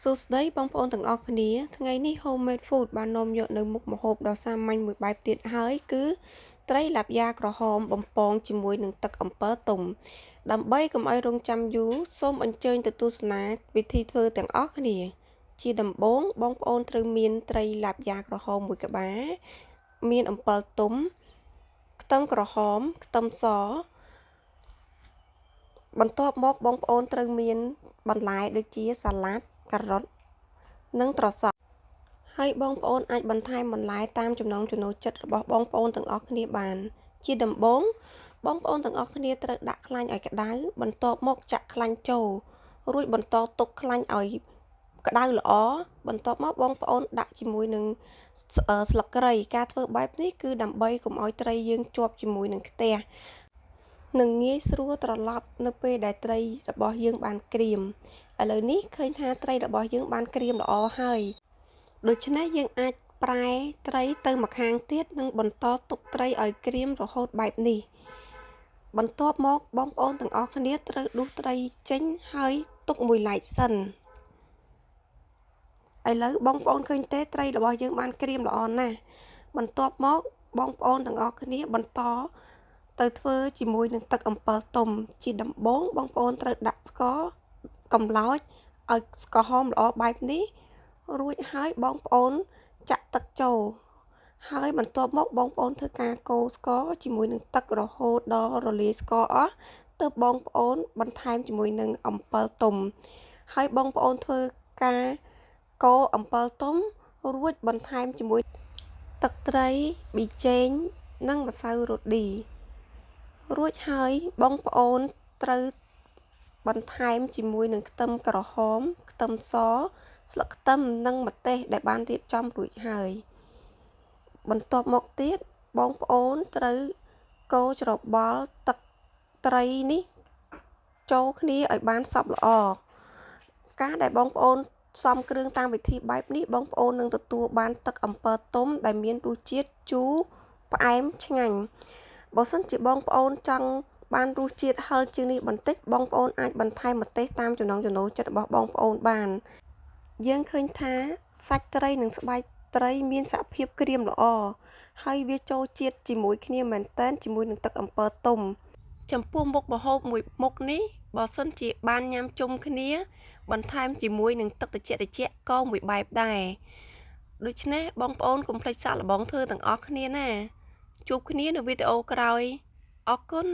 សួស្តីបងប្អូនទាំងអស់គ្នាថ្ងៃនេះ Homemade Food បាននាំយកនៅមុខម្ហូបដ៏សាមញ្ញមួយបែបទៀតហើយគឺត្រីឡាបយ៉ាក្រហមបំពងជាមួយនឹងទឹកអំពិលទុំដើម្បីកុំឲ្យរង់ចាំយូរសូមអញ្ជើញទៅទស្សនាវិធីធ្វើទាំងអស់គ្នាជាដំបូងបងប្អូនត្រូវមានត្រីឡាបយ៉ាក្រហមមួយក្បាលមានអំពិលទុំខ្ទឹមក្រហមខ្ទឹមសបន្ទាប់មកបងប្អូនត្រូវមានបន្លែដូចជាសាឡាត់ការ៉ុតនិងត្រសក់ហើយបងប្អូនអាចបន្ថែមបន្លែតាមចំណង់ចំណូលចិត្តរបស់បងប្អូនទាំងអស់គ្នាបានជាដំបូងបងប្អូនទាំងអស់គ្នាត្រូវដាក់ខ្លាញ់ឲ្យក្តៅបន្ទាប់មកចាក់ខ្លាញ់ចូលរួចបន្តទុកខ្លាញ់ឲ្យក្តៅល្អបន្ទាប់មកបងប្អូនដាក់ជាមួយនឹងស្លឹកគ្រៃការធ្វើបែបនេះគឺដើម្បីកុំឲ្យត្រីយើងជាប់ជាមួយនឹងខ្ទះនឹងងាយស្រួលត្រឡប់នៅពេលដែលត្រីរបស់យើងបានក្រៀមឥឡូវនេះឃើញថាត្រីរបស់យើងបានក្រៀមល្អហើយដូច្នេះយើងអាចប្រែត្រីទៅម្ខាងទៀតនិងបន្តទុកត្រីឲ្យក្រៀមរហូតបែបនេះបន្ទាប់មកបងប្អូនទាំងអស់គ្នាត្រូវដួសត្រីចេញហើយទុកមួយឡែកសិនឥឡូវបងប្អូនឃើញទេត្រីរបស់យើងបានក្រៀមល្អណាស់បន្ទាប់មកបងប្អូនទាំងអស់គ្នាបន្តទៅធ្វើជាមួយនឹងទឹកអំពិលទុំជាដំបូងបងប្អូនត្រូវដាក់ស្ករកំឡោចឲ្យស្ករហមល្អបែបនេះរួចហើយបងប្អូនចាក់ទឹកចូលហើយបន្ទាប់មកបងប្អូនធ្វើការកូរស្ករជាមួយនឹងទឹករហូតដល់រលាយស្ករអស់ទើបបងប្អូនបន្ថែមជាមួយនឹងអំពិលទុំហើយបងប្អូនធ្វើការកូរអំពិលទុំរួចបន្ថែមជាមួយទឹកត្រីប៊ីចេងនិងម្សៅរ៉ូឌីរួចហើយបងប្អូនត្រូវបន្ថែមជាមួយនឹងខ្ទឹមក្រហមខ្ទឹមសស្លឹកខ្ទឹមនិងម្ទេសដែលបានរៀបចំរួចហើយបន្ទាប់មកទៀតបងប្អូនត្រូវកូរច្របល់ទឹកត្រីនេះចូលគ្នាឲ្យបានសព្វល្អការដែលបងប្អូនផ្សំគ្រឿងតាមវិធីបែបនេះបងប្អូននឹងទទួលបានទឹកអំពិលទុំដែលមានរសជាតិជូរផ្អែមឆ្ងាញ់បើសិនជាបងប្អូនចង់បានរសជាតិហឹរជាងនេះបន្តិចបងប្អូនអាចបន្ថែមម្ទេសតាមចំណង់ចំណូលចិត្តរបស់បងប្អូនបានយើងឃើញថាសាច់ត្រីនិងស្បែកត្រីមានសភាពក្រៀមល្អហើយវាចូលជាតិជាមួយគ្នាមែនទែនជាមួយនឹងទឹកអំពិលទុំចំពោះមុខម្ហូបមួយមុខនេះបើសិនជាបានញ៉ាំជុំគ្នាបន្ថែមជាមួយនឹងទឹកត្រជាក់ក៏មួយបែបដែរដូច្នេះបងប្អូនកុំភ្លេចសាកល្បងធ្វើទាំងអស់គ្នាណាជួបគ្នានៅវីដេអូក្រោយអរគុណ